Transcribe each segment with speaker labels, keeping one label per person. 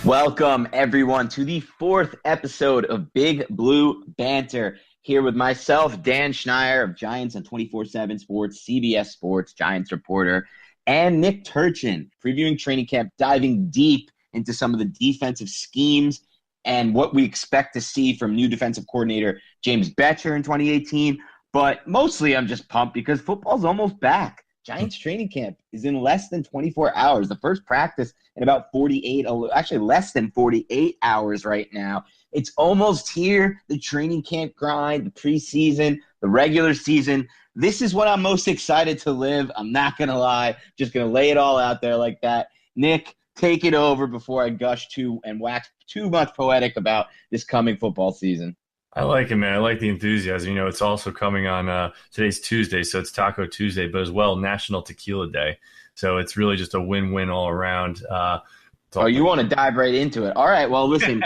Speaker 1: Welcome, everyone, to the fourth episode of Big Blue Banter. Here with myself, Dan Schneier of Giants on 24/7 Sports, CBS Sports, Giants reporter, and Nick Turchin, previewing training camp, diving deep into some of the defensive schemes and what we expect to see from new defensive coordinator James Bettcher in 2018. But mostly I'm just pumped because football's almost back. Giants training camp is in less than 24 hours. The first practice in about less than 48 hours right now. It's almost here. The training camp grind, the preseason, the regular season. This is what I'm most excited to live. I'm not going to lie. Just going to lay it all out there like that. Nick, take it over before I gush too and wax too much poetic about this coming football season.
Speaker 2: I like it, man. I like the enthusiasm. You know, it's also coming on today's Tuesday, so it's Taco Tuesday, but as well National Tequila Day. So it's really just a win-win all around.
Speaker 1: You want to dive right into it. All right, well, listen,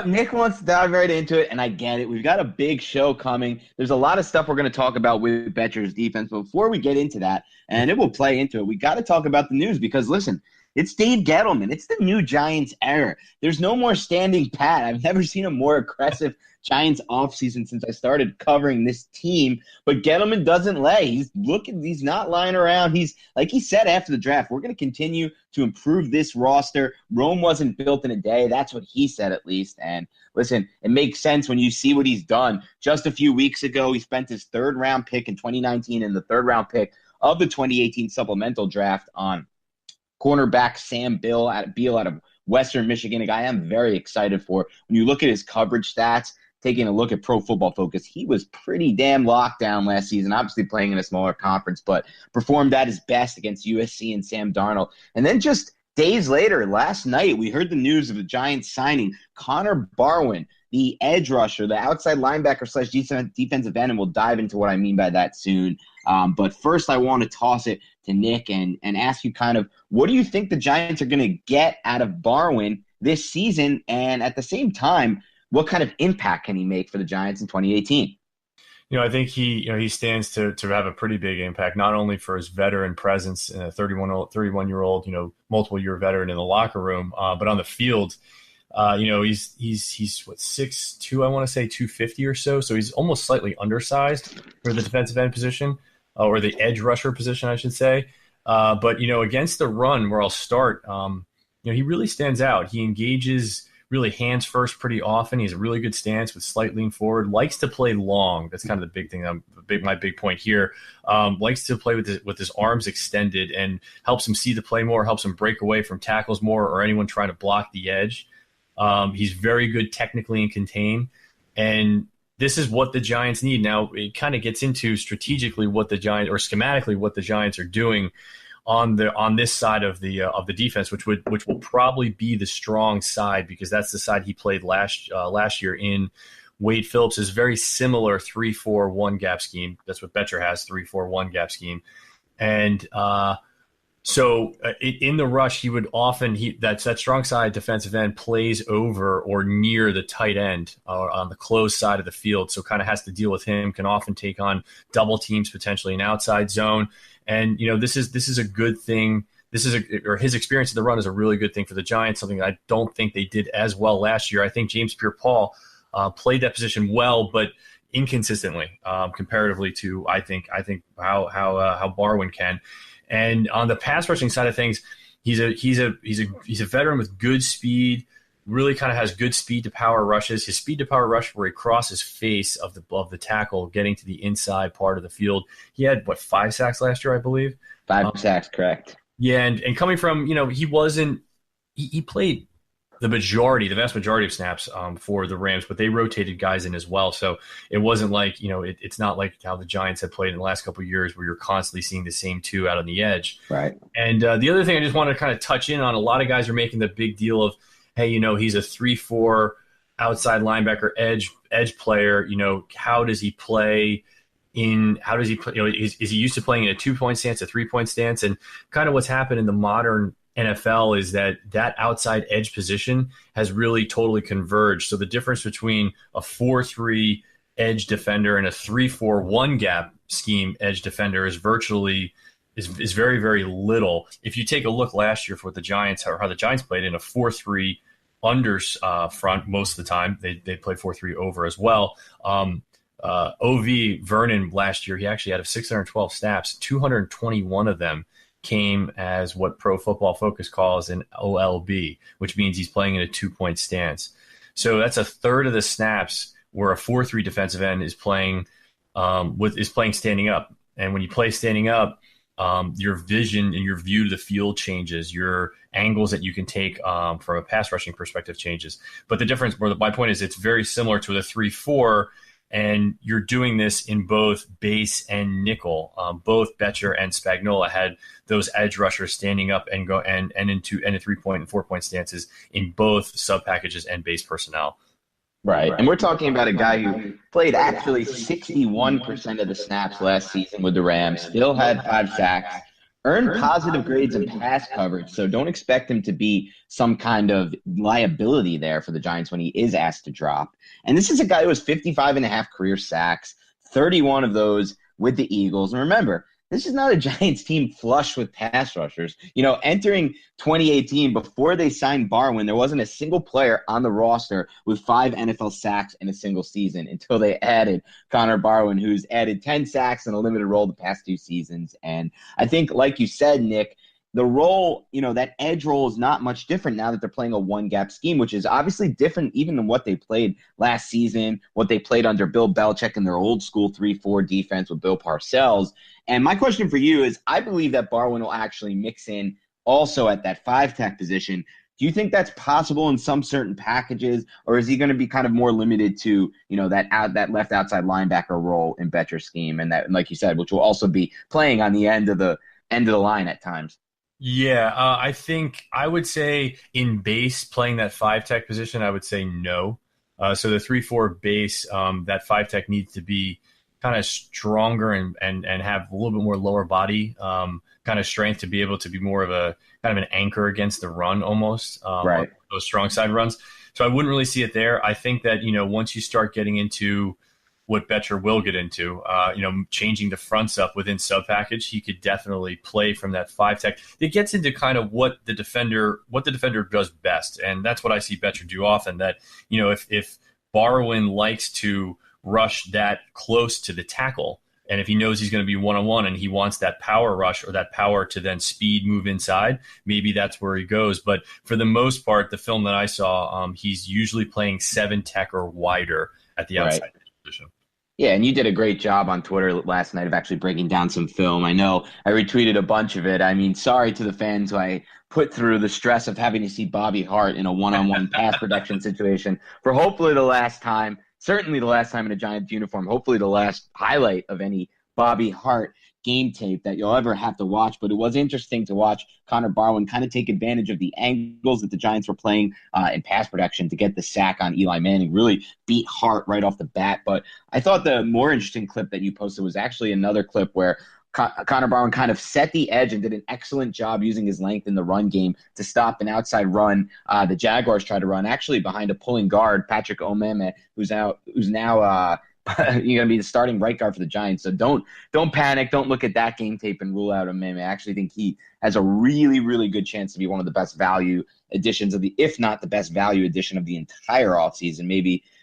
Speaker 1: Nick wants to dive right into it, and I get it. We've got a big show coming. There's a lot of stuff we're going to talk about with Bettcher's defense, but before we get into that, and it will play into it, we got to talk about the news because, listen, it's Dave Gettleman. It's the new Giants era. There's no more standing pat. I've never seen a more aggressive Giants offseason since I started covering this team. But Gettleman doesn't lay. He's not lying around. He's, like he said after the draft, we're going to continue to improve this roster. Rome wasn't built in a day. That's what he said, at least. And listen, it makes sense when you see what he's done. Just a few weeks ago, he spent his third-round pick in 2019 and the third-round pick of the 2018 supplemental draft on cornerback Sam Beal out of Western Michigan, a guy I'm very excited for. When you look at his coverage stats, taking a look at Pro Football Focus, he was pretty damn locked down last season, obviously playing in a smaller conference, but performed at his best against USC and Sam Darnold. And then just days later, last night, we heard the news of the Giants signing Connor Barwin, the edge rusher, the outside linebacker / defensive end, and we'll dive into what I mean by that soon. But first, I want to toss it to Nick and ask you kind of, what do you think the Giants are going to get out of Barwin this season? And at the same time, what kind of impact can he make for the Giants in 2018?
Speaker 2: You know, I think he stands to have a pretty big impact, not only for his veteran presence, 31-year-old, multiple year veteran in the locker room, but on the field. He's what, 6'2", I want to say 250 or so. So he's almost slightly undersized for the defensive end position, or the edge rusher position, I should say. But against the run, where I'll start, he really stands out. He engages really hands first pretty often. He has a really good stance with slight lean forward. Likes to play long. That's kind of the big thing. My big point here. Likes to play with his arms extended and helps him see the play more. Helps him break away from tackles more or anyone trying to block the edge. He's very good technically and contain, and this is what the Giants need. Now, it kind of gets into strategically what the Giants, or schematically what the Giants are doing on this side of the defense, which will probably be the strong side because that's the side he played last year in Wade Phillip's very similar 3-4-1 gap scheme. That's what Bettcher has, 3-4-1 gap scheme, and So in the rush, he would often that strong side defensive end plays over or near the tight end on the closed side of the field. So kind of has to deal with him. Can often take on double teams, potentially an outside zone. And this is a good thing. His experience in the run is a really good thing for the Giants. Something I don't think they did as well last year. I think James Pierre-Paul played that position well, but inconsistently comparatively to I think how Barwin can. And on the pass rushing side of things, he's a veteran with good speed. Really kind of has good speed to power rushes. His speed to power rush where he crosses face of the tackle, getting to the inside part of the field. He had 5 sacks last year, I believe.
Speaker 1: 5 sacks, correct.
Speaker 2: Yeah, and coming from he played the vast majority of snaps for the Rams, but they rotated guys in as well. So it wasn't like, it's not like how the Giants had played in the last couple of years where you're constantly seeing the same two out on the edge.
Speaker 1: Right.
Speaker 2: And the other thing I just wanted to kind of touch in on, a lot of guys are making the big deal of, hey, he's a 3-4 outside linebacker edge player. How does he play? Is he used to playing in a 2-point stance, a 3-point stance? And kind of what's happened in the modern NFL is that outside edge position has really totally converged. So the difference between a 4-3 edge defender and a 3-4-1 gap scheme edge defender is very, very little. If you take a look last year for what the Giants, or how the Giants played in a 4-3 under front most of the time. They play 4-3 over as well. OV Vernon last year, he actually out of 612 snaps, 221 of them came as what Pro Football Focus calls an OLB, which means he's playing in a 2-point stance. So that's a third of the snaps where a 4-3 defensive end is playing standing up. And when you play standing up, your vision and your view to the field changes, your angles that you can take from a pass rushing perspective changes. But the difference, my point is, it's very similar to the 3-4, and you're doing this in both base and nickel. Both Bettcher and Spagnuolo had those edge rushers standing up and go and into 3-point and 4-point stances in both sub packages and base personnel.
Speaker 1: Right. And we're talking about a guy who played actually 61% of the snaps last season with the Rams, still had 5 sacks, earned positive grades in pass coverage. So don't expect him to be some kind of liability there for the Giants when he is asked to drop. And this is a guy who has 55.5 career sacks, 31 of those with the Eagles. And remember, this is not a Giants team flush with pass rushers. Entering 2018, before they signed Barwin, there wasn't a single player on the roster with 5 NFL sacks in a single season until they added Connor Barwin, who's added 10 sacks in a limited role the past 2 seasons. And I think, like you said, Nick, the role, that edge role is not much different now that they're playing a one-gap scheme, which is obviously different even than what they played last season, what they played under Bill Belichick in their old school 3-4 defense with Bill Parcells. And my question for you is, I believe that Barwin will actually mix in also at that 5-tech position. Do you think that's possible in some certain packages, or is he going to be kind of more limited to, that left outside linebacker role in Bettcher's scheme, and that, like you said, which will also be playing on the end of the line at times?
Speaker 2: Yeah, I think I would say in base, playing that 5-tech position, I would say no. So the 3-4 base, that 5-tech needs to be kind of stronger and have a little bit more lower body kind of strength to be able to be more of a kind of an anchor against the run almost,
Speaker 1: right.
Speaker 2: Those strong side runs. So I wouldn't really see it there. I think that, once you start getting into what Bettcher will get into, changing the fronts up within sub package, he could definitely play from that 5-tech. It gets into kind of what the defender does best, and that's what I see Bettcher do often. That if Barwin likes to rush that close to the tackle, and if he knows he's going to be one-on-one and he wants that power rush or that power to then speed move inside, maybe that's where he goes. But for the most part, the film that I saw, he's usually playing 7-tech or wider at the outside position.
Speaker 1: Yeah, and you did a great job on Twitter last night of actually breaking down some film. I know I retweeted a bunch of it. I mean, sorry to the fans who I put through the stress of having to see Bobby Hart in a one-on-one pass production situation for hopefully the last time, certainly the last time in a Giants uniform, hopefully the last highlight of any Bobby Hart game tape that you'll ever have to watch. But it was interesting to watch Connor Barwin kind of take advantage of the angles that the Giants were playing in pass production to get the sack on Eli Manning, really beat Hart right off the bat. But I thought the more interesting clip that you posted was actually another clip where Connor Barwin kind of set the edge and did an excellent job using his length in the run game to stop an outside run the Jaguars tried to run, actually behind a pulling guard, Patrick Omameh, who's now you're going to be the starting right guard for the Giants. So don't panic. Don't look at that game tape and rule out Omameh. I actually think he has a really, really good chance to be one of the best value additions if not the best value addition of the entire offseason.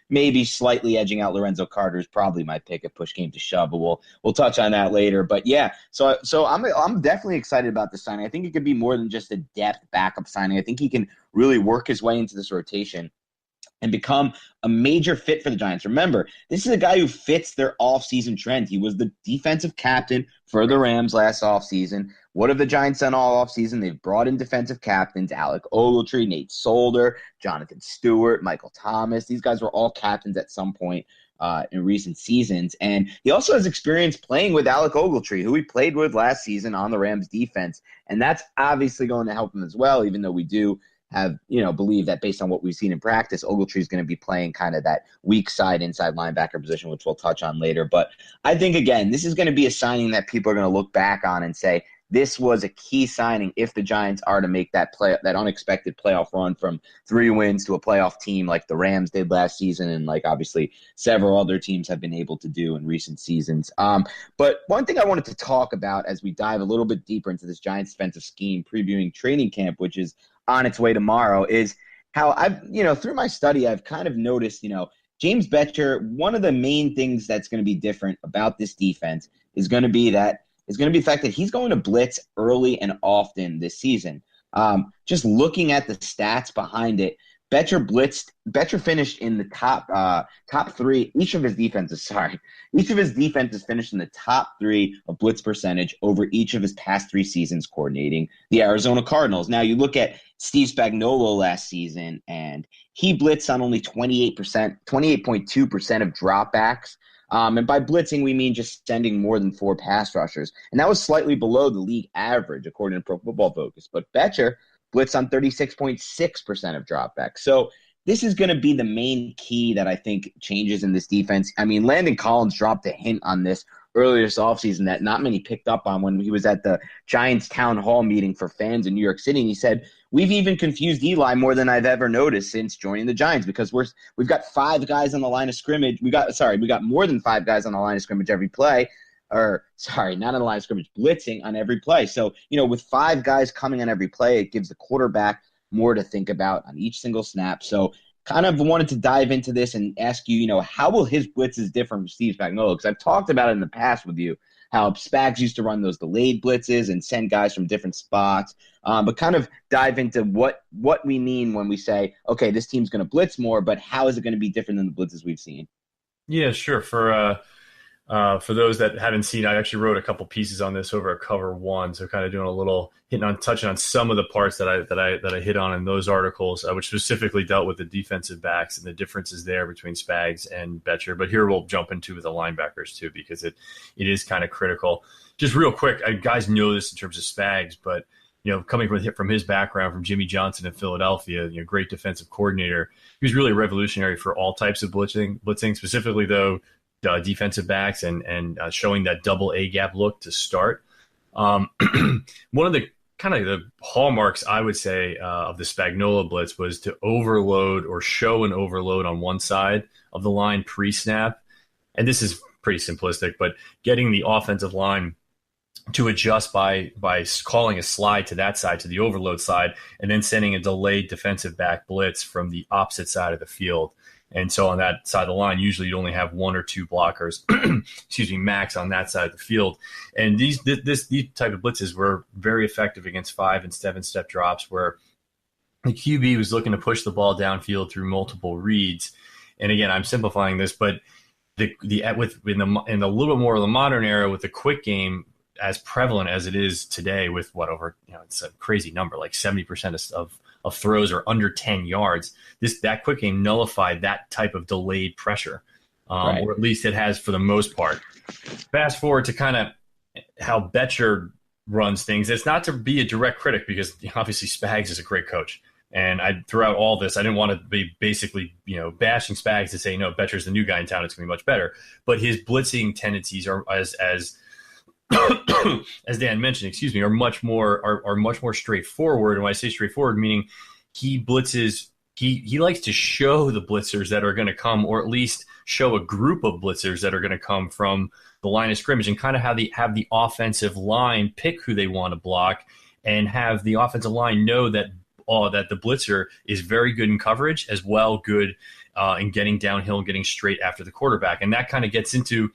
Speaker 1: Maybe slightly edging out Lorenzo Carter is probably my pick if push came to shove, but we'll touch on that later. But yeah, so I'm definitely excited about this signing. I think it could be more than just a depth backup signing. I think he can really work his way into this rotation and become a major fit for the Giants. Remember, this is a guy who fits their offseason trend. He was the defensive captain for the Rams last offseason. What have the Giants done all offseason? They've brought in defensive captains, Alec Ogletree, Nate Solder, Jonathan Stewart, Michael Thomas. These guys were all captains at some point in recent seasons. And he also has experience playing with Alec Ogletree, who he played with last season on the Rams defense. And that's obviously going to help him as well, even though we do have, believe that based on what we've seen in practice, Ogletree is going to be playing kind of that weak side inside linebacker position, which we'll touch on later. But I think, again, this is going to be a signing that people are going to look back on and say, this was a key signing if the Giants are to make that unexpected playoff run from 3 wins to a playoff team like the Rams did last season, and like obviously several other teams have been able to do in recent seasons. But one thing I wanted to talk about as we dive a little bit deeper into this Giants defensive scheme, previewing training camp, which is on its way tomorrow, is how I've, through my study, I've kind of noticed, James Bettcher, one of the main things that's going to be different about this defense is going to be the fact that he's going to blitz early and often this season. Just looking at the stats behind it, Bettcher finished in the top three. Each of his defenses finished in the top three of blitz percentage over each of his past 3 seasons coordinating the Arizona Cardinals. Now you look at Steve Spagnuolo last season, and he blitzed on only 28.2% of dropbacks. And by blitzing, we mean just sending more than 4 pass rushers. And that was slightly below the league average, according to Pro Football Focus. But Bettcher blitzed on 36.6% of dropbacks. So this is going to be the main key that I think changes in this defense. I mean, Landon Collins dropped a hint on this earlier this offseason that not many picked up on when he was at the Giants town hall meeting for fans in New York City. And he said, we've even confused Eli more than I've ever noticed since joining the Giants because we've got 5 guys on the line of scrimmage. We got more than 5 guys on the line of scrimmage every play. Not on the line of scrimmage, blitzing on every play. So, with 5 guys coming on every play, it gives the quarterback more to think about on each single snap. So kind of wanted to dive into this and ask you, how will his blitzes differ from Steve Spagnuolo? Because I've talked about it in the past with you, how Spags used to run those delayed blitzes and send guys from different spots. But kind of dive into what we mean when we say, okay, this team's going to blitz more, but how is it going to be different than the blitzes we've seen?
Speaker 2: Yeah, sure. For those that haven't seen, I actually wrote a couple pieces on this over at Cover One, so kind of doing a little touching on some of the parts that I hit on in those articles, which specifically dealt with the defensive backs and the differences there between Spags and Bettcher. But here we'll jump into the linebackers too, because it is kind of critical. Just real quick, guys know this in terms of Spags, but coming from his background from Jimmy Johnson in Philadelphia, great defensive coordinator, he was really revolutionary for all types of blitzing, specifically though. Defensive backs and showing that double A gap look to start. One of the kind of the hallmarks, I would say, of the Spagnuolo blitz was to overload or show an overload on one side of the line pre-snap. And this is pretty simplistic, but getting the offensive line to adjust by calling a slide to that side, to the overload side, and then sending a delayed defensive back blitz from the opposite side of the field. And so on that side of the line, usually you only have 1 or 2 blockers, max on that side of the field. And these type of blitzes were very effective against 5 and 7-step drops where the QB was looking to push the ball downfield through multiple reads. And again, I'm simplifying this, but in a little bit more of the modern era with the quick game as prevalent as it is today with it's a crazy number, like 70% of throws are under 10 yards. That quick game nullified that type of delayed pressure, right. Or at least it has for the most part. Fast forward to kind of how Bettcher runs things. It's not to be a direct critic because obviously Spags is a great coach. And throughout all this, I didn't want to be basically, bashing Spags to say, no, Bettcher's the new guy in town. It's going to be much better. But his blitzing tendencies are as Dan mentioned, are much more straightforward. And when I say straightforward, meaning he blitzes, he likes to show the blitzers that are going to come, or at least show a group of blitzers that are going to come from the line of scrimmage, and kind of have the offensive line pick who they want to block, and have the offensive line know that the blitzer is very good in coverage as well, good in getting downhill and getting straight after the quarterback. And that kind of gets into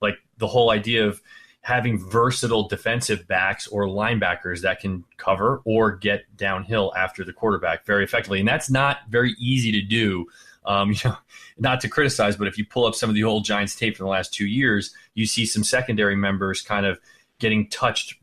Speaker 2: like the whole idea of having versatile defensive backs or linebackers that can cover or get downhill after the quarterback very effectively. And that's not very easy to do. Not to criticize, but if you pull up some of the old Giants tape from the last 2 years, you see some secondary members kind of getting touched,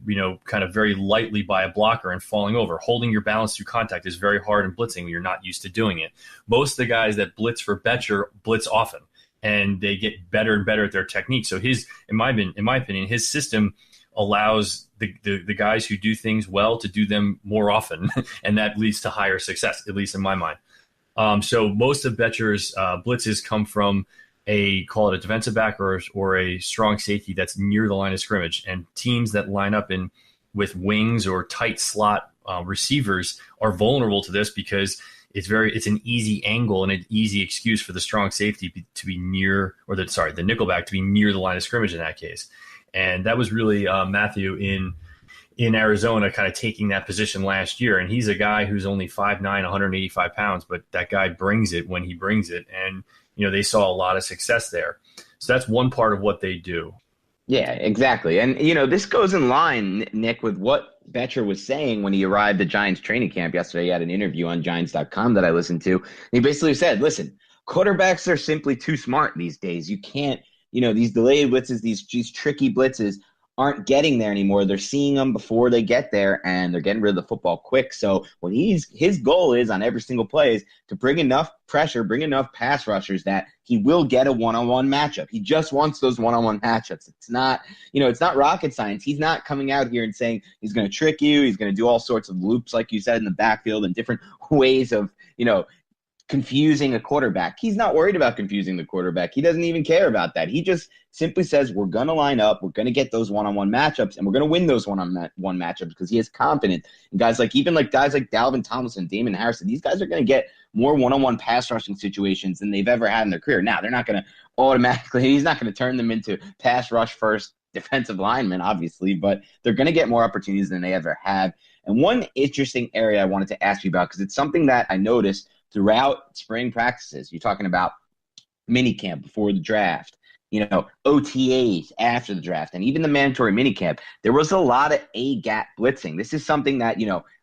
Speaker 2: kind of very lightly by a blocker and falling over. Holding your balance through contact is very hard in blitzing when you're not used to doing it. Most of the guys that blitz for Bettcher blitz often, and they get better and better at their technique. So in my opinion, his system allows the guys who do things well to do them more often, and that leads to higher success, at least in my mind. So most of Bettcher's blitzes come from call it a defensive back or a strong safety that's near the line of scrimmage, and teams that line up with wings or tight slot receivers are vulnerable to this because it's an easy angle and an easy excuse for the strong safety to be near, or the nickelback to be near the line of scrimmage in that case. And that was really Matthew in in Arizona kind of taking that position last year. And he's a guy who's only 5'9", 185 pounds, but that guy brings it when he brings it. And, they saw a lot of success there. So that's one part of what they do.
Speaker 1: Yeah, exactly. And, this goes in line, Nick, with what Bettcher was saying when he arrived at Giants training camp yesterday. He had an interview on Giants.com that I listened to. And he basically said, listen, quarterbacks are simply too smart these days. You can't, these delayed blitzes, these tricky blitzes aren't getting there anymore. They're seeing them before they get there, and they're getting rid of the football quick. So what his goal is on every single play is to bring enough pressure, bring enough pass rushers that he will get a one-on-one matchup. He just wants those one-on-one matchups. It's not, it's not rocket science. He's not coming out here and saying he's going to trick you. He's going to do all sorts of loops, like you said, in the backfield and different ways of, confusing a quarterback. He's not worried about confusing the quarterback. He doesn't even care about that. He just simply says, we're going to line up, we're going to get those one-on-one matchups, and we're going to win those one-on-one matchups because he is confident. And guys like Dalvin Tomlinson, Damon Harrison, these guys are going to get more one-on-one pass rushing situations than they've ever had in their career. Now, they're not going to he's not going to turn them into pass rush first defensive linemen, obviously, but they're going to get more opportunities than they ever have. And one interesting area I wanted to ask you about, because it's something that I noticed throughout spring practices. You're talking about minicamp before the draft, OTAs after the draft, and even the mandatory minicamp. There was a lot of A-gap blitzing. This is something that,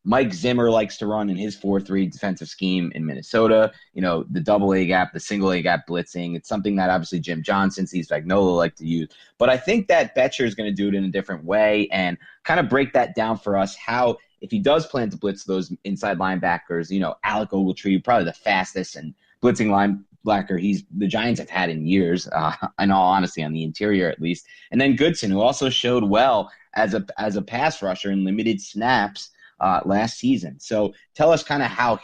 Speaker 1: Mike Zimmer likes to run in his 4-3 defensive scheme in Minnesota. The double A-gap, the single A-gap blitzing. It's something that obviously Jim Johnson, Steve Spagnuolo like to use. But I think that Bettcher is going to do it in a different way and kind of break that down for us, how – if he does plan to blitz those inside linebackers, Alec Ogletree, probably the fastest and blitzing linebacker the Giants have had in years, in all honesty, on the interior at least. And then Goodson, who also showed well as a pass rusher in limited snaps last season. So tell us kind of how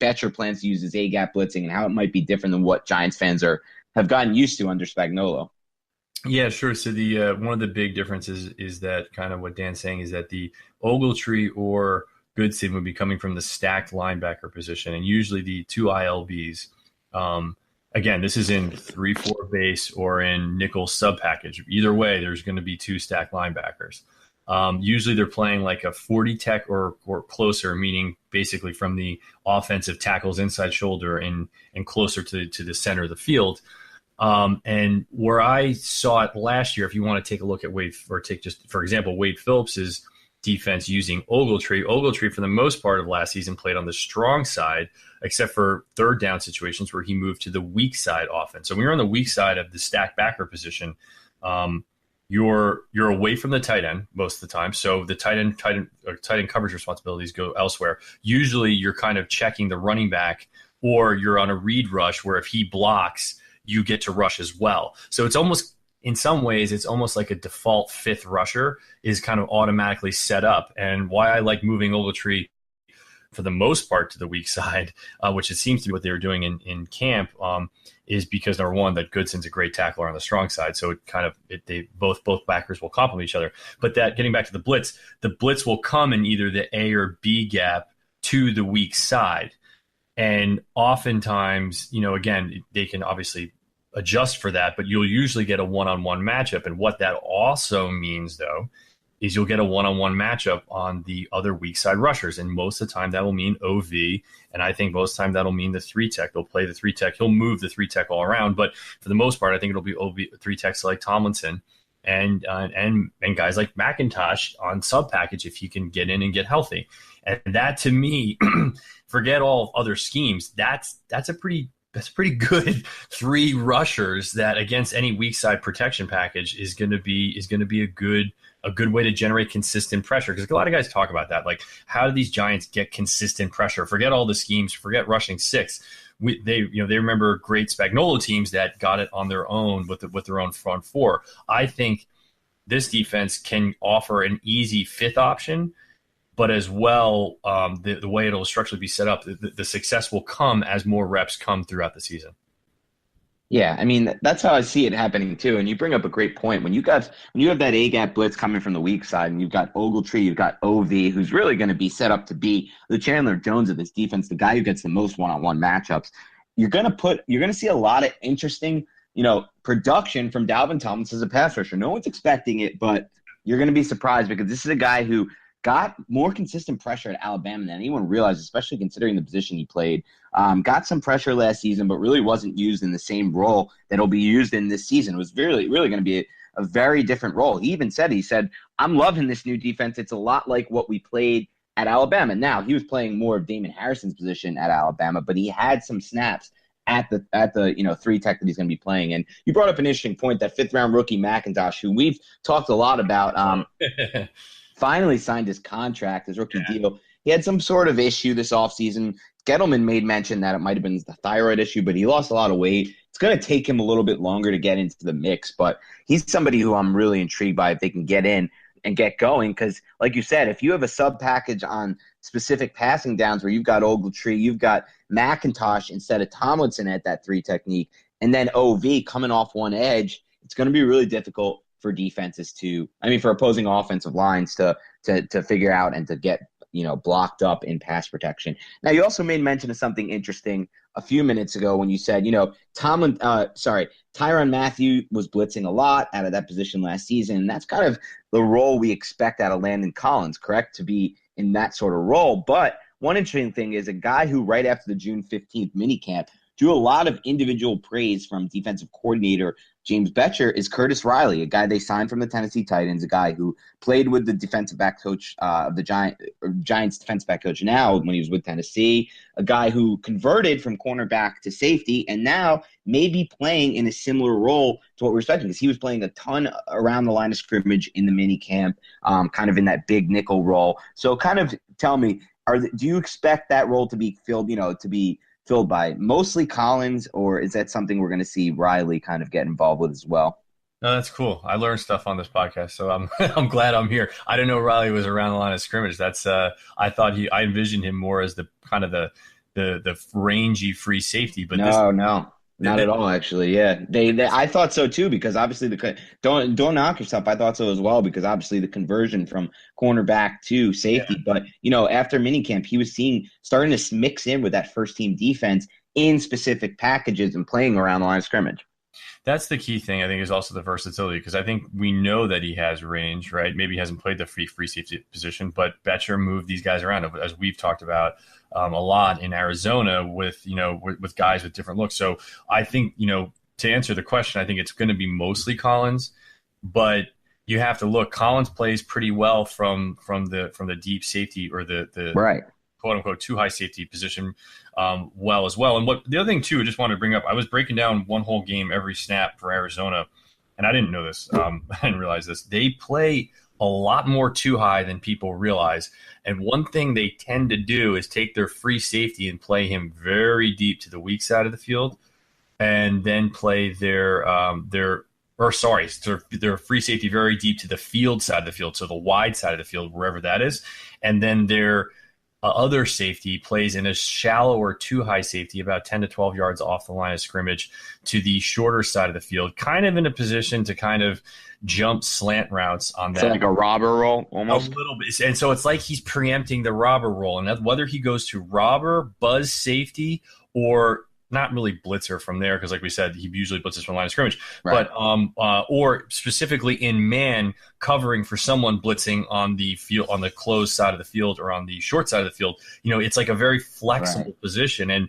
Speaker 1: Bettcher plans to use his A-gap blitzing and how it might be different than what Giants fans have gotten used to under Spagnuolo.
Speaker 2: Yeah, sure. So the one of the big differences is that kind of what Dan's saying is that the Ogletree or Goodson would be coming from the stacked linebacker position, and usually the two ILBs. Again, this is in 3-4 base or in nickel sub package. Either way, there's going to be two stacked linebackers. Usually they're playing like a 40 tech or closer, meaning basically from the offensive tackle's inside shoulder and closer to the center of the field. And where I saw it last year, if you want to take a look at Wade Phillips's defense using Ogletree for the most part of last season played on the strong side, except for third down situations where he moved to the weak side offense. So when you're on the weak side of the stack backer position, you're away from the tight end most of the time. So the tight end coverage responsibilities go elsewhere. Usually you're kind of checking the running back, or you're on a read rush where if he blocks, you get to rush as well. So it's almost, in some ways, it's almost like a default fifth rusher is kind of automatically set up. And why I like moving Ogletree for the most part to the weak side, which it seems to be what they were doing in camp, is because number one, that Goodson's a great tackler on the strong side. So both backers will complement each other. But that, getting back to the blitz will come in either the A or B gap to the weak side. And oftentimes, again, they can obviously adjust for that, but you'll usually get a one-on-one matchup. And what that also means, though, is you'll get a one-on-one matchup on the other weak side rushers. And most of the time that will mean OV. And I think most of the time that'll mean the 3-tech. They'll play the 3-tech. He'll move the 3-tech all around. But for the most part, I think it'll be OV 3-techs like Tomlinson and guys like McIntosh on sub package if he can get in and get healthy. And that, to me, forget all other schemes. That's a pretty good three rushers that against any weak side protection package is going to be a good way to generate consistent pressure. Because a lot of guys talk about that, like, how do these Giants get consistent pressure? Forget all the schemes. Forget rushing six. They remember great Spagnuolo teams that got it on their own with their own front four. I think this defense can offer an easy fifth option. But as well, the way it'll structurally be set up, the success will come as more reps come throughout the season.
Speaker 1: Yeah, I mean, that's how I see it happening too. And you bring up a great point. When you have that A-gap blitz coming from the weak side, and you've got Ogletree, you've got OV, who's really going to be set up to be the Chandler Jones of this defense, the guy who gets the most one-on-one matchups. You're going to see a lot of interesting, production from Dalvin Tomlinson as a pass rusher. No one's expecting it, but you're going to be surprised because this is a guy who got more consistent pressure at Alabama than anyone realized, especially considering the position he played. Got some pressure last season, but really wasn't used in the same role that'll be used in this season. It was really, really going to be a very different role. He even said, I'm loving this new defense. It's a lot like what we played at Alabama. Now, he was playing more of Damon Harrison's position at Alabama, but he had some snaps at the three tech that he's going to be playing. And you brought up an interesting point, that fifth round rookie McIntosh, who we've talked a lot about, finally signed his contract, his rookie deal. He had some sort of issue this offseason. Gettleman made mention that it might have been the thyroid issue, but he lost a lot of weight. It's going to take him a little bit longer to get into the mix, but he's somebody who I'm really intrigued by if they can get in and get going, because like you said, if you have a sub package on specific passing downs where you've got Ogletree, you've got McIntosh instead of Tomlinson at that three technique, and then OV coming off one edge, it's going to be really difficult for defenses for opposing offensive lines to figure out and to get blocked up in pass protection. Now, you also made mention of something interesting a few minutes ago when you said, Tyrann Mathieu was blitzing a lot out of that position last season. And that's kind of the role we expect out of Landon Collins, correct, to be in that sort of role. But one interesting thing is a guy who right after the June 15th minicamp drew a lot of individual praise from defensive coordinator James Bettcher is Curtis Riley, a guy they signed from the Tennessee Titans, a guy who played with the defensive back coach of the Giants defensive back coach now when he was with Tennessee, a guy who converted from cornerback to safety and now may be playing in a similar role to what we're expecting, because he was playing a ton around the line of scrimmage in the mini camp, kind of in that big nickel role. So kind of tell me, do you expect that role to be filled by mostly Collins, or is that something we're going to see Riley kind of get involved with as well?
Speaker 2: No, that's cool. I learned stuff on this podcast, so I'm I'm glad I'm here. I didn't know Riley was around the line of scrimmage. That's I envisioned him more as the kind of the rangy free safety, but
Speaker 1: no, not at all. Actually, yeah, they I thought so too, because obviously don't knock yourself. I thought so as well, because obviously the conversion from cornerback to safety. But after minicamp, he was starting to mix in with that first team defense in specific packages and playing around the line of scrimmage.
Speaker 2: That's the key thing, I think, is also the versatility, because I think we know that he has range, right? Maybe he hasn't played the free safety position, but Bettcher moved these guys around, as we've talked about a lot in Arizona with guys with different looks. So I think, to answer the question, I think it's going to be mostly Collins, but you have to look. Collins plays pretty well from the deep safety, or the
Speaker 1: right,
Speaker 2: quote unquote too high safety position well as well. And what the other thing too, I just wanted to bring up, I was breaking down one whole game every snap for Arizona, and I didn't know this. I didn't realize this. They play a lot more too high than people realize. And one thing they tend to do is take their free safety and play him very deep to the weak side of the field, and then play their free safety very deep to the field side of the field, so the wide side of the field, wherever that is. And then their other safety plays in a shallower too high safety, about 10 to 12 yards off the line of scrimmage, to the shorter side of the field, kind of in a position to kind of jump slant routes on that.
Speaker 1: So like a robber roll almost?
Speaker 2: A little bit. And so it's like he's preempting the robber roll. And whether he goes to robber, buzz safety, or not really blitzer from there, because like we said, he usually blitzes from the line of scrimmage, right. But or specifically in man covering for someone blitzing on the field, on the closed side of the field, or on the short side of the field. It's like a very flexible position. And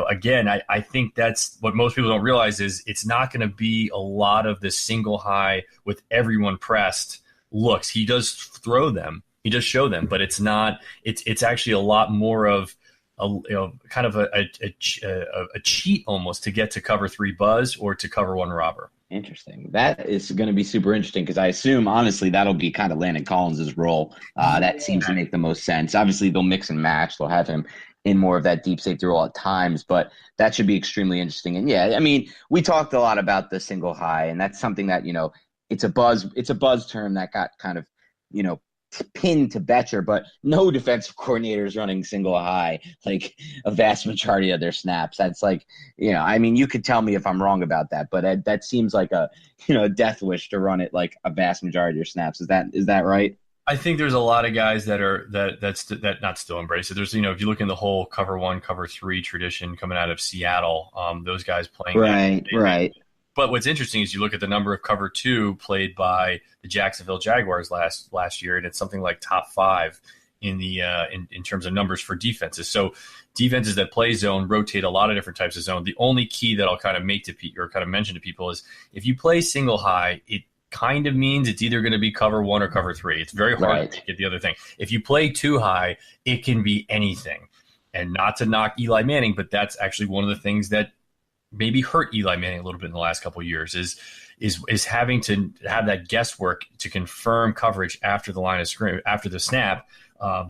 Speaker 2: again, I think that's what most people don't realize, is it's not going to be a lot of the single high with everyone pressed looks. He does throw them, he does show them, but it's not. It's actually a lot more of kind of a cheat almost to get to cover 3 buzz or to cover 1 robber.
Speaker 1: Interesting. That is going to be super interesting, because I assume, honestly, that'll be kind of Landon Collins' role. That seems to make the most sense. Obviously, they'll mix and match. They'll have him in more of that deep safety role at times, but that should be extremely interesting. And yeah, I mean, we talked a lot about the single high, and that's something that, it's a buzz term that got kind of, pinned to Bettcher, but no defensive coordinator is running single high like a vast majority of their snaps. That's like, you could tell me if I'm wrong about that, but that seems like a death wish to run it like a vast majority of your snaps. Is that right?
Speaker 2: I think there's a lot of guys that not still embrace it. There's, if you look in the whole cover 1, cover 3 tradition coming out of Seattle, those guys playing
Speaker 1: right.
Speaker 2: But what's interesting is you look at the number of cover two played by the Jacksonville Jaguars last year, and it's something like top 5 in the in terms of numbers for defenses. So defenses that play zone rotate a lot of different types of zone. The only key that I'll kind of make to or kind of mention to people is if you play single high, it kind of means it's either going to be cover 1 or cover 3. It's very hard to get the other thing. If you play too high, it can be anything. And not to knock Eli Manning, but that's actually one of the things that maybe hurt Eli Manning a little bit in the last couple of years is having to have that guesswork to confirm coverage after the line of scrimmage, after the snap,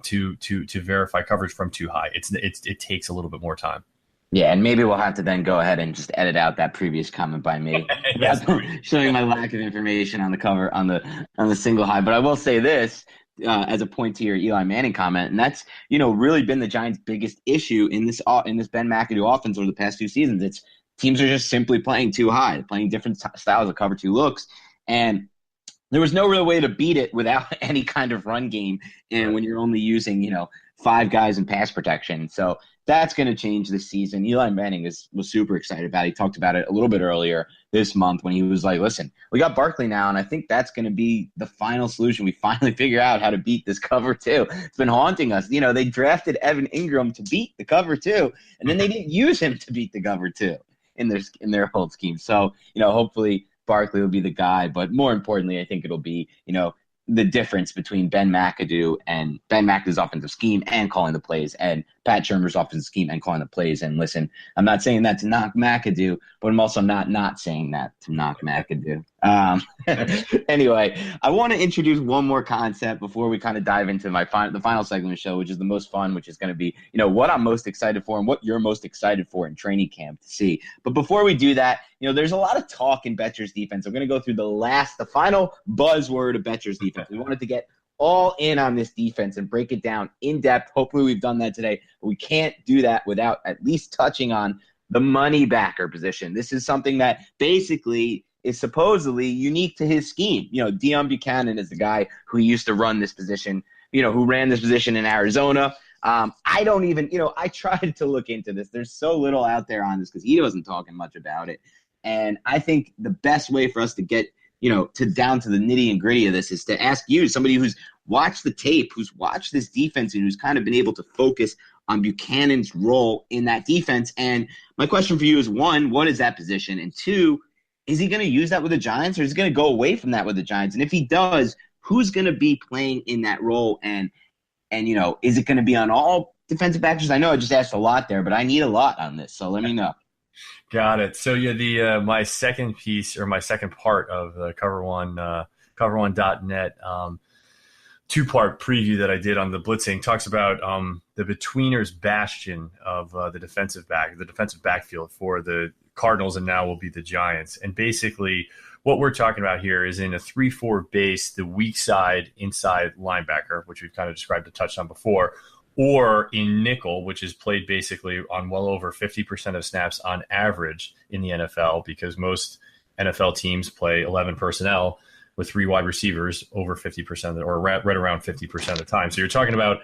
Speaker 2: to verify coverage from too high. It takes a little bit more time.
Speaker 1: Yeah, and maybe we'll have to then go ahead and just edit out that previous comment by me, showing my lack of information on the cover on the single high. But I will say this as a point to your Eli Manning comment, and that's really been the Giants' biggest issue in this Ben McAdoo offense over the past 2 seasons. It's teams are just simply playing too high, playing different styles of cover 2 looks, and there was no real way to beat it without any kind of run game. And when you're only using 5 guys in pass protection, so that's going to change this season. Eli Manning was super excited about it. He talked about it a little bit earlier this month when he was like, listen, we got Barkley now, and I think that's going to be the final solution. We finally figure out how to beat this cover 2. It's been haunting us. They drafted Evan Ingram to beat the cover 2, and then they didn't use him to beat the cover 2 in their whole scheme. So, hopefully Barkley will be the guy, but more importantly, I think it'll be, the difference between Ben McAdoo's offensive scheme and calling the plays, and Pat Shurmur's offensive scheme and calling the plays. And listen, I'm not saying that to knock McAdoo, but I'm also not saying that to knock McAdoo. Anyway, I want to introduce one more concept before we kind of dive into the final segment of the show, which is the most fun, which is going to be, what I'm most excited for and what you're most excited for in training camp to see. But before we do that, there's a lot of talk in Bettcher's defense. I'm going to go through the final buzzword of Bettcher's defense. We wanted to get all in on this defense and break it down in depth. Hopefully we've done that today, but we can't do that without at least touching on the Moneybacker position. This is something that basically is supposedly unique to his scheme. Deion Buchanan is the guy who used to run this position, who ran this position in Arizona. I don't even, I tried to look into this. There's so little out there on this because he wasn't talking much about it. And I think the best way for us to get, down to the nitty and gritty of this is to ask you, somebody who's watched the tape, who's watched this defense, and who's kind of been able to focus on Buchanan's role in that defense. And my question for you is, 1, what is that position? And 2, is he going to use that with the Giants, or is he going to go away from that with the Giants? And if he does, who's going to be playing in that role? And is it going to be on all defensive backs? I know I just asked a lot there, but I need a lot on this, so let me know.
Speaker 2: Got it. So yeah, my second piece, or my second part of the cover1.net 2-part preview that I did on the blitzing talks about the betweeners bastion of the defensive backfield for the Cardinals, and now will be the Giants. And basically what we're talking about here is in a 3-4 base, the weak side inside linebacker, which we've kind of described and touched on before, or in nickel, which is played basically on well over 50% of snaps on average in the NFL, because most NFL teams play 11 personnel with 3 wide receivers over 50% or right around 50% of the time. So you're talking about,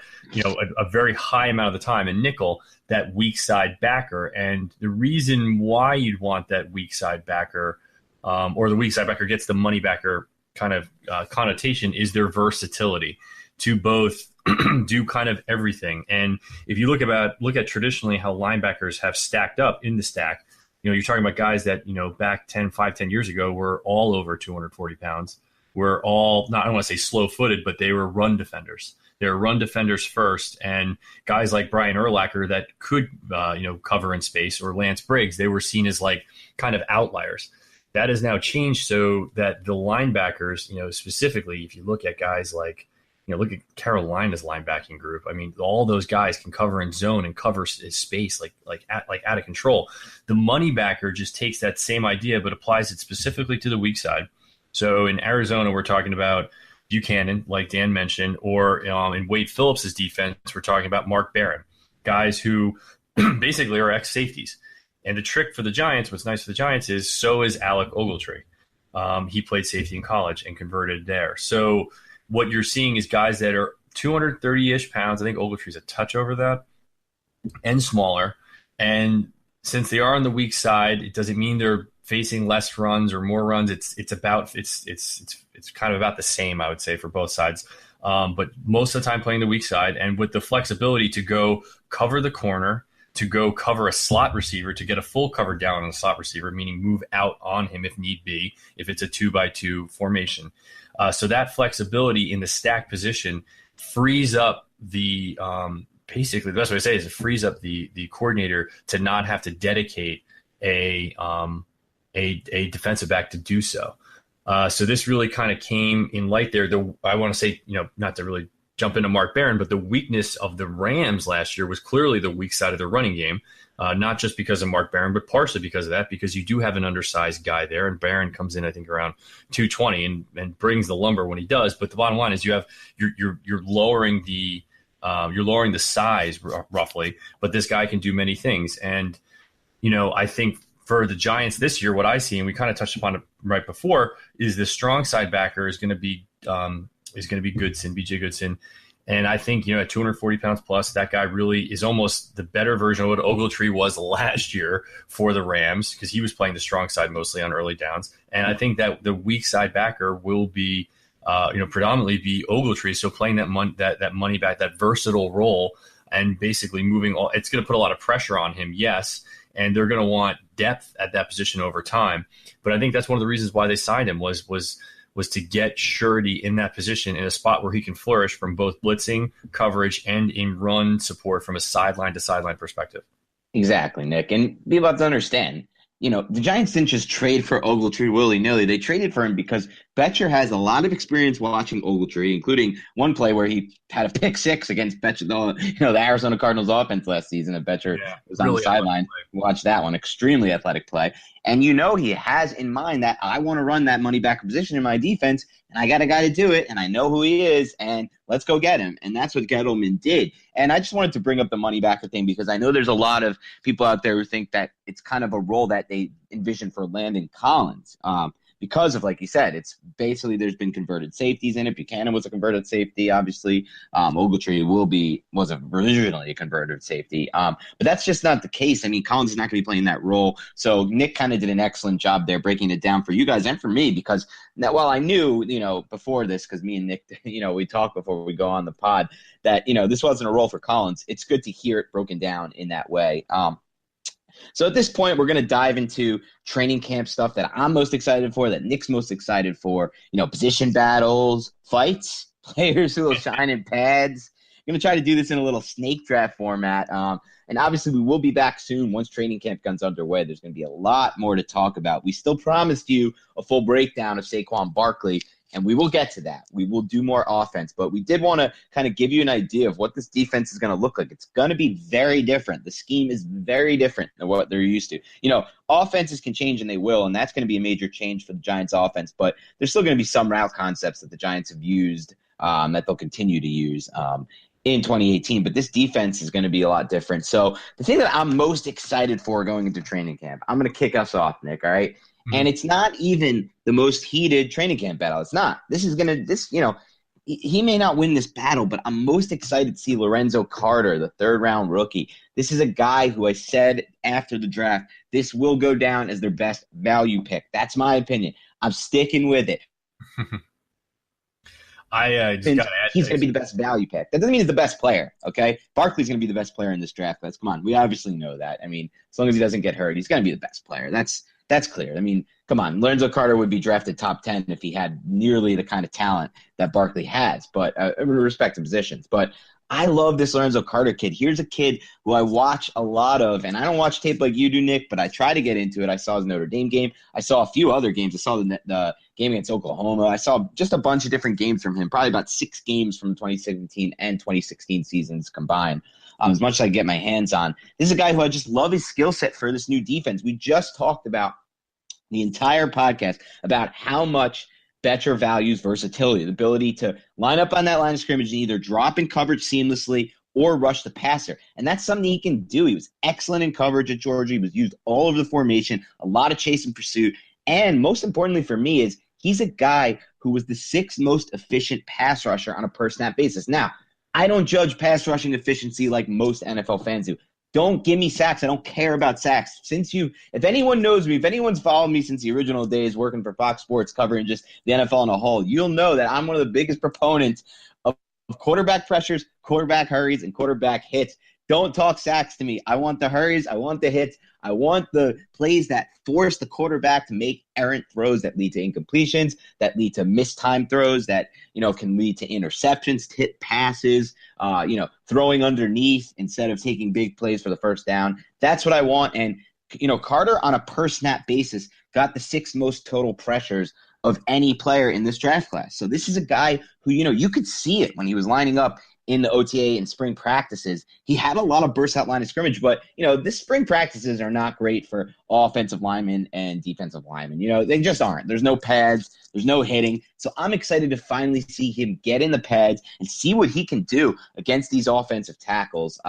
Speaker 2: a very high amount of the time in nickel, that weak side backer. And the reason why you'd want that weak side backer, or the weak side backer gets the Moneybacker kind of connotation, is their versatility to both do kind of everything. And if you look at traditionally how linebackers have stacked up in the stack, you're talking about guys that, back 10 years ago were all over 240 pounds. Were all, I don't want to say slow-footed, but they were run defenders. They were run defenders first, and guys like Brian Urlacher that could, cover in space, or Lance Briggs, they were seen as like kind of outliers. That has now changed so that the linebackers, specifically, if you look at guys like, look at Carolina's linebacking group. I mean, all those guys can cover in zone and cover space like out of control. The Moneybacker just takes that same idea but applies it specifically to the weak side. So in Arizona, we're talking about Buchanan, like Dan mentioned, or in Wade Phillips' defense, we're talking about Mark Barron, guys who basically are ex-safeties. And the trick for the Giants, what's nice for the Giants is, so is Alec Ogletree. He played safety in college and converted there. So what you're seeing is guys that are 230-ish pounds. I think Ogletree's a touch over that, and smaller. And since they are on the weak side, it doesn't mean they're facing less runs or more runs. It's kind of about the same, I would say, for both sides. But most of the time playing the weak side, and with the flexibility to go cover the corner, to go cover a slot receiver, to get a full cover down on a slot receiver, meaning move out on him if need be, if it's a 2-by-2 formation. So that flexibility in the stack position frees up the basically the best way to say it is it frees up the coordinator to not have to dedicate a defensive back to do so. So this really kind of came in light there. I want to say, not to really jump into Mark Barron, but the weakness of the Rams last year was clearly the weak side of the running game, not just because of Mark Barron, but partially because of that, because you do have an undersized guy there, and Barron comes in, I think, around 220 and brings the lumber when he does. But the bottom line is you're lowering the size roughly, but this guy can do many things. And I think for the Giants this year, what I see, and we kind of touched upon it right before, is the strong side backer is going to be Goodson, BJ Goodson. And I think, at 240 pounds plus, that guy really is almost the better version of what Ogletree was last year for the Rams, because he was playing the strong side mostly on early downs. And I think that the weak side backer will be, predominantly be Ogletree. So playing that money back, that versatile role, and basically it's going to put a lot of pressure on him. Yes. And they're going to want depth at that position over time. But I think that's one of the reasons why they signed him was to get surety in that position, in a spot where he can flourish from both blitzing, coverage, and in run support from a sideline to sideline perspective.
Speaker 1: Exactly, Nick. And people have to understand, the Giants didn't just trade for Ogletree willy-nilly. They traded for him because Bettcher has a lot of experience watching Ogletree, including one play where he had a pick six against Bettcher, the Arizona Cardinals offense last season, and Bettcher was on the sideline. Watch that one. Extremely athletic play. And he has in mind that I want to run that money back position in my defense, and I got a guy to do it, and I know who he is, and let's go get him. And that's what Gettleman did. And I just wanted to bring up the money backer thing because I know there's a lot of people out there who think that it's kind of a role that they envision for Landon Collins. Because of, like you said, it's basically there's been converted safeties in it. Buchanan was a converted safety, obviously. Ogletree was originally a converted safety. But that's just not the case. I mean, Collins is not going to be playing that role. So Nick kind of did an excellent job there breaking it down for you guys and for me, because while I knew, before this, because me and Nick, we talked before we go on the pod, that, this wasn't a role for Collins. It's good to hear it broken down in that way. So at this point, we're going to dive into training camp stuff that I'm most excited for, that Nick's most excited for, position battles, fights, players who will shine in pads. I'm going to try to do this in a little snake draft format. And obviously, we will be back soon once training camp comes underway. There's going to be a lot more to talk about. We still promised you a full breakdown of Saquon Barkley, and we will get to that. We will do more offense, but we did want to kind of give you an idea of what this defense is going to look like. It's going to be very different. The scheme is very different than what they're used to. Offenses can change, and they will, and that's going to be a major change for the Giants offense, but there's still going to be some route concepts that the Giants have used that they'll continue to use in 2018, but this defense is going to be a lot different. So the thing that I'm most excited for going into training camp, I'm going to kick us off, Nick, all right? And it's not even the most heated training camp battle. It's not. He may not win this battle, but I'm most excited to see Lorenzo Carter, the third-round rookie. This is a guy who I said after the draft, this will go down as their best value pick. That's my opinion. I'm sticking with it.
Speaker 2: He's going
Speaker 1: to be the best value pick. That doesn't mean he's the best player, okay? Barkley's going to be the best player in this draft class. Come on, we obviously know that. I mean, as long as he doesn't get hurt, he's going to be the best player. That's clear. I mean, come on. Lorenzo Carter would be drafted top 10 if he had nearly the kind of talent that Barkley has, but respective positions. But I love this Lorenzo Carter kid. Here's a kid who I watch a lot of, and I don't watch tape like you do, Nick, but I try to get into it. I saw his Notre Dame game. I saw a few other games. I saw the game against Oklahoma. I saw just a bunch of different games from him, probably about 6 games from 2017 and 2016 seasons combined. As much as I get my hands on. This is a guy who I just love his skill set for this new defense. We just talked about the entire podcast about how much Bettcher values versatility, the ability to line up on that line of scrimmage and either drop in coverage seamlessly or rush the passer. And that's something he can do. He was excellent in coverage at Georgia. He was used all over the formation, a lot of chase and pursuit. And most importantly for me is he's a guy who was the 6th most efficient pass rusher on a per snap basis. Now, I don't judge pass rushing efficiency like most NFL fans do. Don't give me sacks. I don't care about sacks. If anyone knows me, if anyone's followed me since the original days working for Fox Sports covering just the NFL in a whole, you'll know that I'm one of the biggest proponents of quarterback pressures, quarterback hurries, and quarterback hits. Don't talk sacks to me. I want the hurries. I want the hits. I want the plays that force the quarterback to make errant throws that lead to incompletions, that lead to mistimed throws, that can lead to interceptions, tip passes, throwing underneath instead of taking big plays for the first down. That's what I want. And Carter on a per snap basis got the 6th most total pressures of any player in this draft class. So this is a guy who you could see it when he was lining up in the OTA and spring practices. He had a lot of bursts out line of scrimmage, but, this spring practices are not great for offensive linemen and defensive linemen. They just aren't. There's no pads. There's no hitting. So I'm excited to finally see him get in the pads and see what he can do against these offensive tackles.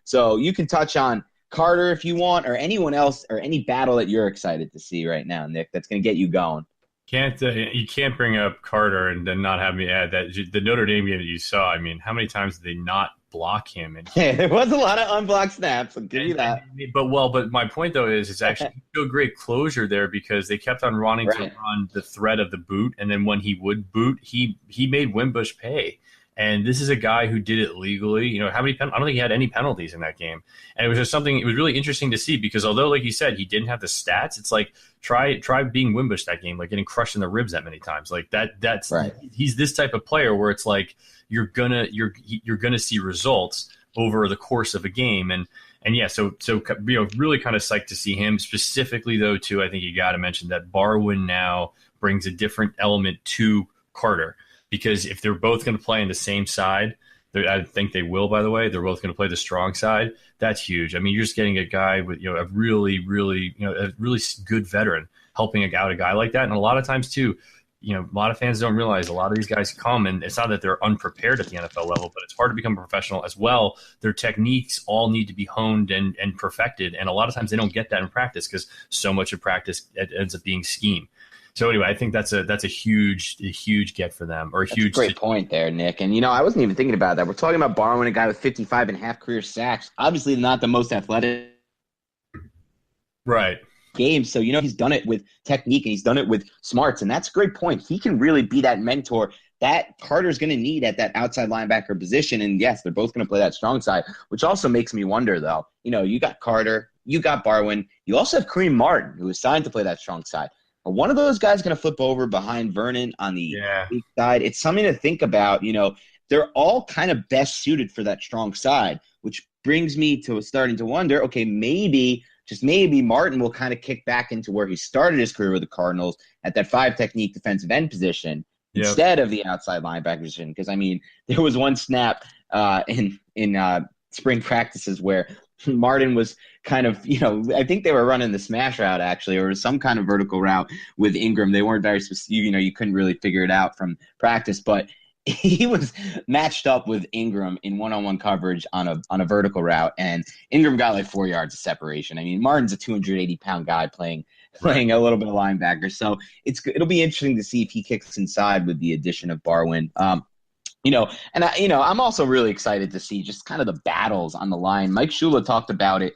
Speaker 1: So you can touch on Carter if you want, or anyone else, or any battle that you're excited to see right now, Nick, that's going to get you going.
Speaker 2: You can't bring up Carter and then not have me add that the Notre Dame game that you saw. I mean, how many times did they not block him? And
Speaker 1: there was a lot of unblocked snaps. I'll give you that.
Speaker 2: But my point though is it's actually still great closure there because they kept on wanting to run the threat of the boot, and then when he would boot, he made Wimbush pay. And this is a guy who did it legally. How many? I don't think he had any penalties in that game. And it was just something. It was really interesting to see because although, like you said, he didn't have the stats. It's like try being Wimbush that game, like getting crushed in the ribs that many times. Like that's
Speaker 1: right.
Speaker 2: He's this type of player where it's like you're gonna see results over the course of a game. And yeah, so really kind of psyched to see him specifically though too. I think you got to mention that Barwin now brings a different element to Carter. Because if they're both going to play on the same side, I think they will, by the way, they're both going to play the strong side. That's huge. I mean, you're just getting a guy with, a really, really, a really good veteran helping out a guy like that. And a lot of times too, a lot of fans don't realize a lot of these guys come and it's not that they're unprepared at the NFL level, but it's hard to become a professional as well. Their techniques all need to be honed and perfected. And a lot of times they don't get that in practice because so much of practice ends up being scheme. So anyway, I think that's a huge get for them, or
Speaker 1: That's a great point there, Nick. And I wasn't even thinking about that. We're talking about borrowing a guy with 55.5 career sacks. Obviously, not the most athletic,
Speaker 2: right?
Speaker 1: Games. So he's done it with technique and he's done it with smarts, and that's a great point. He can really be that mentor that Carter's going to need at that outside linebacker position. And yes, they're both going to play that strong side, which also makes me wonder, though. You got Carter, you got Barwin, you also have Kareem Martin, who is signed to play that strong side. Are one of those guys going to flip over behind Vernon on the weak side? It's something to think about. They're all kind of best suited for that strong side, which brings me to starting to wonder, okay, maybe, just maybe, Martin will kind of kick back into where he started his career with the Cardinals at that 5 technique defensive end position instead of the outside linebacker position. Because, there was one snap in spring practices where Martin was kind of, I think they were running the smash route actually, or some kind of vertical route with Ingram. They weren't very specific, you couldn't really figure it out from practice, but he was matched up with Ingram in one-on-one coverage on a vertical route, and Ingram got like 4 yards of separation. Martin's a 280-pound guy playing a little bit of linebacker, so it'll be interesting to see if he kicks inside with the addition of Barwin. I'm also really excited to see just kind of the battles on the line. Mike Shula talked about it,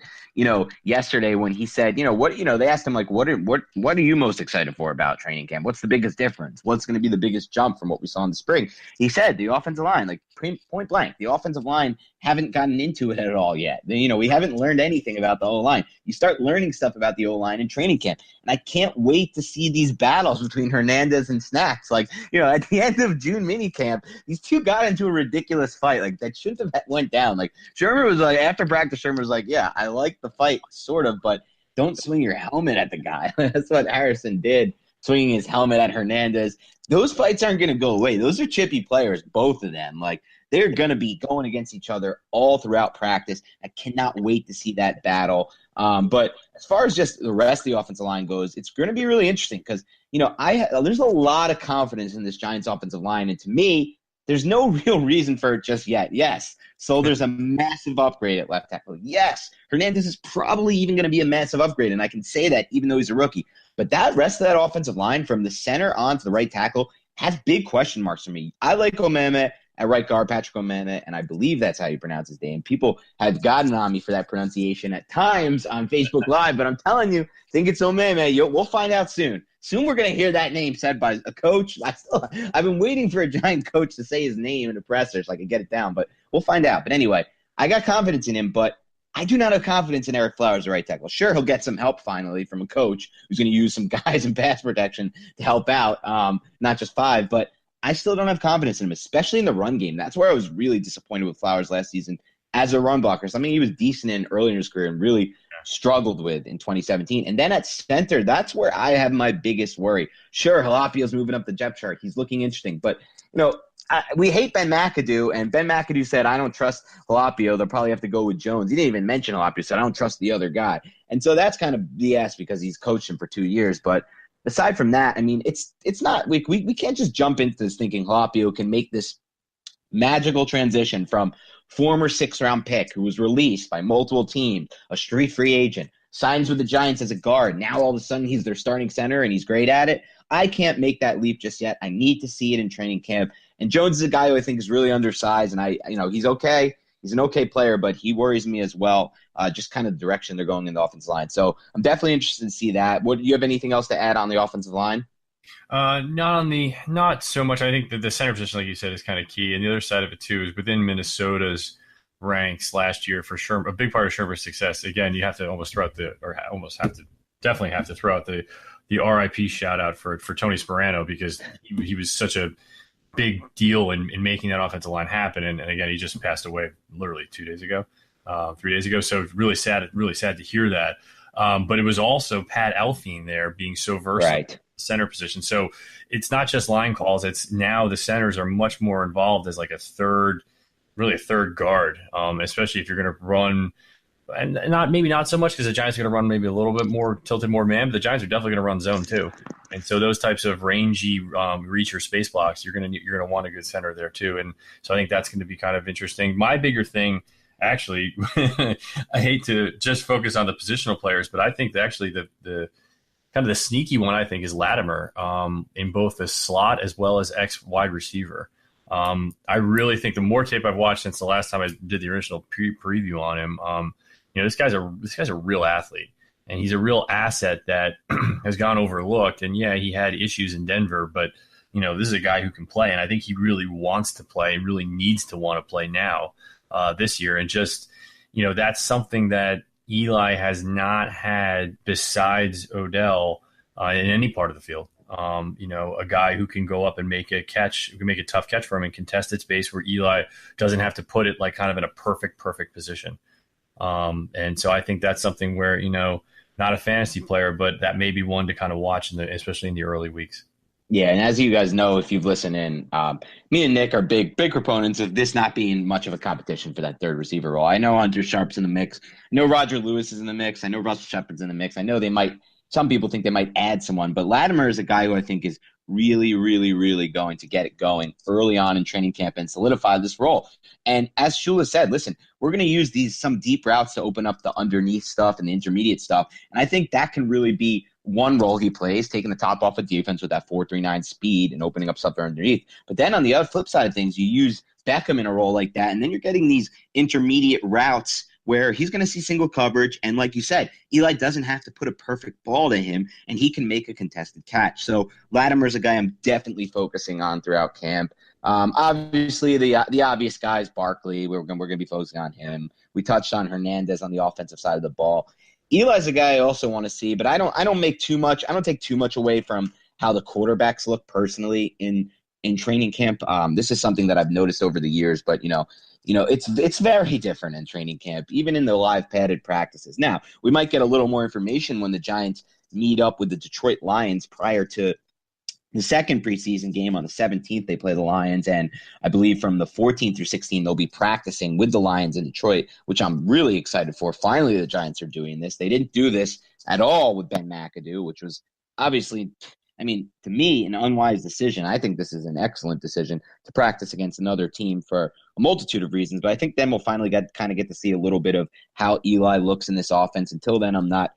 Speaker 1: yesterday when he said, they asked him, like, what are you most excited for about training camp? What's the biggest difference? What's going to be the biggest jump from what we saw in the spring? He said the offensive line, like point blank, the offensive line haven't gotten into it at all yet. We haven't learned anything about the O-line. You start learning stuff about the O-line in training camp. And I can't wait to see these battles between Hernandez and Snacks. Like, at the end of June minicamp, these two got into a ridiculous fight. Like, that shouldn't have went down. Like, Shermer was like, after practice, Shermer was like, yeah, I like the fight, sort of, but don't swing your helmet at the guy. That's what Harrison did, swinging his helmet at Hernandez. Those fights aren't going to go away. Those are chippy players, both of them. Like, they're going to be going against each other all throughout practice. I cannot wait to see that battle. But as far as just the rest of the offensive line goes, it's going to be really interesting because, there's a lot of confidence in this Giants offensive line. And to me, there's no real reason for it just yet. Yes, so there's a massive upgrade at left tackle. Yes, Hernandez is probably even going to be a massive upgrade, and I can say that even though he's a rookie. But that rest of that offensive line from the center on to the right tackle has big question marks for me. I like Omeme at right guard, Patrick Omene, and I believe that's how you pronounce his name. People have gotten on me for that pronunciation at times on Facebook Live, but I'm telling you, think it's Omene. We'll find out soon. Soon we're going to hear that name said by a coach. I've been waiting for a Giant coach to say his name in the presser so I can get it down, but we'll find out. But anyway, I got confidence in him, but I do not have confidence in Eric Flowers, the right tackle. Sure, he'll get some help finally from a coach who's going to use some guys in pass protection to help out, not just 5, but I still don't have confidence in him, especially in the run game. That's where I was really disappointed with Flowers last season as a run blocker. Something he was decent in early in his career and really struggled with in 2017. And then at center, that's where I have my biggest worry. Sure, Halapio's moving up the depth chart. He's looking interesting. But, we hate Ben McAdoo, and Ben McAdoo said, I don't trust Halapio. They'll probably have to go with Jones. He didn't even mention Halapio. He said, I don't trust the other guy. And so that's kind of BS because he's coached him for 2 years. But aside from that, I mean, it's not we can't just jump into this thinking Halapio can make this magical transition from former 6th-round pick who was released by multiple teams, a street free agent, signs with the Giants as a guard. Now all of a sudden he's their starting center and he's great at it. I can't make that leap just yet. I need to see it in training camp. And Jones is a guy who I think is really undersized, and he's okay. He's an okay player, but he worries me as well, just kind of the direction they're going in the offensive line. So I'm definitely interested to see that. Do you have anything else to add on the offensive line?
Speaker 2: Not so much. I think that the center position, like you said, is kind of key. And the other side of it, too, is within Minnesota's ranks last year for Shermer. A big part of Shermer's success, again, you have to definitely have to throw out the RIP shout out for Tony Sperano because he was such a big deal in making that offensive line happen. And again, he just passed away literally 3 days ago. So really sad to hear that. But it was also Pat Elflein there being so versatile in the center position. So it's not just line calls. It's now the centers are much more involved as like a third guard, especially if you're going to run. And not so much because the Giants are going to run maybe a little bit more tilted more man, but the Giants are definitely going to run zone too. And so those types of rangy reach or space blocks, you're going to want a good center there too. And so I think that's going to be kind of interesting. My bigger thing, actually, I hate to just focus on the positional players, but I think that actually the kind of the sneaky one I think is Latimer in both the slot as well as X wide receiver. I really think the more tape I've watched since the last time I did the original preview on him. This guy's a real athlete, and he's a real asset that has gone overlooked. And yeah, he had issues in Denver, but this is a guy who can play, and I think he really wants to play and really needs to want to play now this year. And just that's something that Eli has not had besides Odell in any part of the field. A guy who can go up and make a catch, who can make a tough catch for him in contested space where Eli doesn't have to put it like kind of in a perfect position. And so I think that's something where, not a fantasy player, but that may be one to kind of watch, especially in the early weeks.
Speaker 1: Yeah, and as you guys know, if you've listened in, me and Nick are big proponents of this not being much of a competition for that third receiver role. I know Andrew Sharp's in the mix. I know Roger Lewis is in the mix. I know Russell Shepard's in the mix. I know some people think they might add someone, but Latimer is a guy who I think is really, really, really going to get it going early on in training camp and solidify this role. And as Shula said, listen, we're going to use some deep routes to open up the underneath stuff and the intermediate stuff. And I think that can really be one role he plays, taking the top off of defense with that 4.39 speed and opening up stuff there underneath. But then on the other flip side of things, you use Beckham in a role like that, and then you're getting these intermediate routes where he's going to see single coverage. And like you said, Eli doesn't have to put a perfect ball to him, and he can make a contested catch. So Latimer is a guy I'm definitely focusing on throughout camp. Obviously, the obvious guy is Barkley. We're going to be focusing on him. We touched on Hernandez on the offensive side of the ball. Eli's a guy I also want to see, but I don't take too much away from how the quarterbacks look personally in training camp. This is something that I've noticed over the years, but it's very different in training camp, even in the live padded practices. Now, we might get a little more information when the Giants meet up with the Detroit Lions prior to the second preseason game on the 17th. They play the Lions, and I believe from the 14th through 16th, they'll be practicing with the Lions in Detroit, which I'm really excited for. Finally, the Giants are doing this. They didn't do this at all with Ben McAdoo, which was obviously, to me, an unwise decision. I think this is an excellent decision to practice against another team for a multitude of reasons, but I think then we'll finally get to see a little bit of how Eli looks in this offense. Until then, I'm not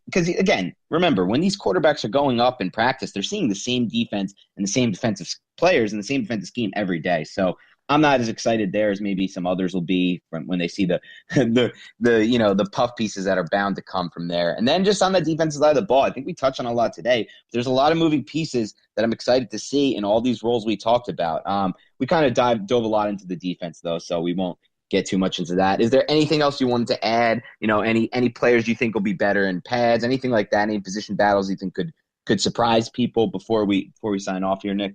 Speaker 1: because again, remember, when these quarterbacks are going up in practice, they're seeing the same defense and the same defensive players in the same defensive scheme every day. So I'm not as excited there as maybe some others will be when they see the the puff pieces that are bound to come from there. And then just on the defensive side of the ball, I think we touched on a lot today. There's a lot of moving pieces that I'm excited to see in all these roles we talked about. We kind of dove a lot into the defense though, so we won't get too much into that. Is there anything else you wanted to add? Any players you think will be better in pads, anything like that? Any position battles you think could surprise people before we sign off here, Nick?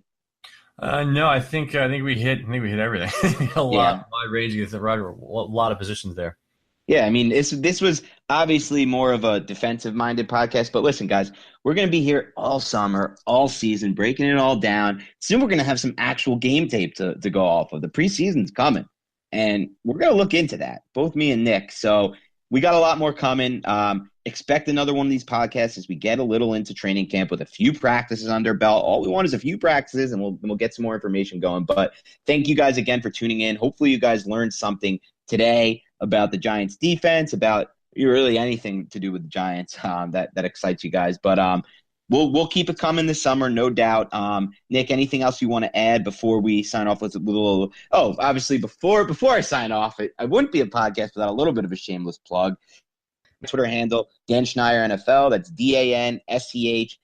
Speaker 2: No, I think we hit everything. a lot range against the rider, a lot of positions there.
Speaker 1: Yeah, I mean, this was obviously more of a defensive-minded podcast, but listen, guys, we're going to be here all summer, all season, breaking it all down. Soon we're going to have some actual game tape to go off of. The preseason's coming, and we're going to look into that, both me and Nick. So we got a lot more coming. Expect another one of these podcasts as we get a little into training camp with a few practices under belt. All we want is a few practices, and we'll get some more information going. But thank you guys again for tuning in. Hopefully you guys learned something today about the Giants defense, about really anything to do with the Giants that excites you guys. But we'll keep it coming this summer, no doubt. Nick, anything else you want to add before we sign off with a little? Oh, obviously before I sign off, I wouldn't be a podcast without a little bit of a shameless plug. Twitter handle, Dan Schneier NFL. That's DANSCHNEIER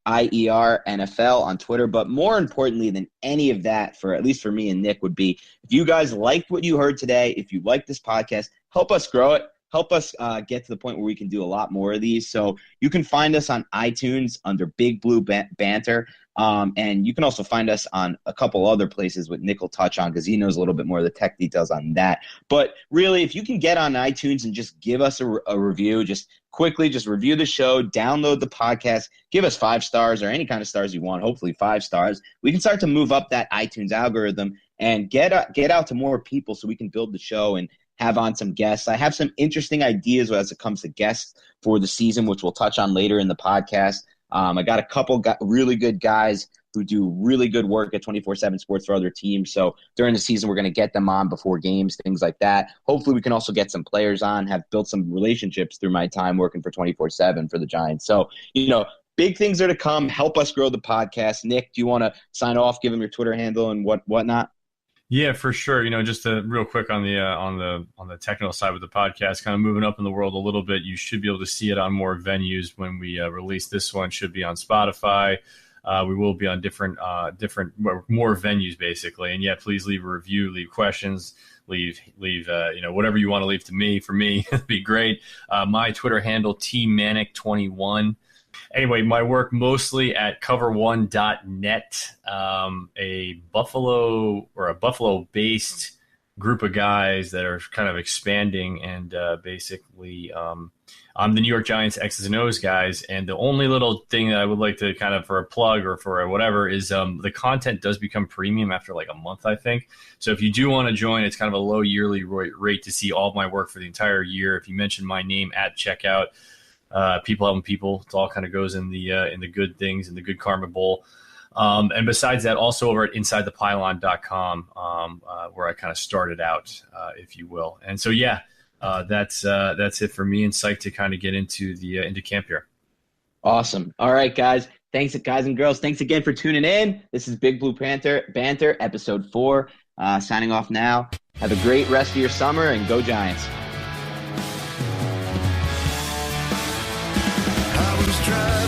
Speaker 1: NFL on Twitter. But more importantly than any of that, at least for me and Nick, would be if you guys liked what you heard today, if you like this podcast, help us grow it. Help us get to the point where we can do a lot more of these. So you can find us on iTunes under Big Blue Banter. And you can also find us on a couple other places with Nick will touch on because he knows a little bit more of the tech details on that. But really, if you can get on iTunes and just give us a review, just quickly, just review the show, download the podcast, give us 5 stars or any kind of stars you want, hopefully 5 stars. We can start to move up that iTunes algorithm and get out to more people so we can build the show and have on some guests. I have some interesting ideas as it comes to guests for the season, which we'll touch on later in the podcast. I got a couple really good guys who do really good work at 24/7 Sports for other teams. So during the season, we're going to get them on before games, things like that. Hopefully we can also get some players on, have built some relationships through my time working for 24/7 for the Giants. So, big things are to come. Help us grow the podcast. Nick, do you want to sign off, give them your Twitter handle and whatnot?
Speaker 2: Yeah, for sure. Just real quick on the technical side with the podcast, kind of moving up in the world a little bit. You should be able to see it on more venues when we release this one. Should be on Spotify. We will be on different more venues basically. And yeah, please leave a review, leave questions, leave whatever you want to leave to me. For me, it'd be great. My Twitter handle tmanic21. Anyway, my work mostly at cover1.net, a Buffalo-based group of guys that are kind of expanding, and basically I'm the New York Giants X's and O's guys, and the only little thing that I would like to kind of for a plug or for whatever is the content does become premium after like a month, I think. So if you do want to join, it's kind of a low yearly rate to see all of my work for the entire year. If you mention my name at checkout, people helping people, it all kind of goes in the good things, in the good karma bowl. And besides that, also over at InsideThePylon.com, where I kind of started out, if you will. And so, yeah, that's it for me, and psyched to kind of get into camp here.
Speaker 1: Awesome. All right, guys. Thanks, guys and girls. Thanks again for tuning in. This is Big Blue Banter, episode 4. Signing off now. Have a great rest of your summer, and go Giants.
Speaker 3: I was trying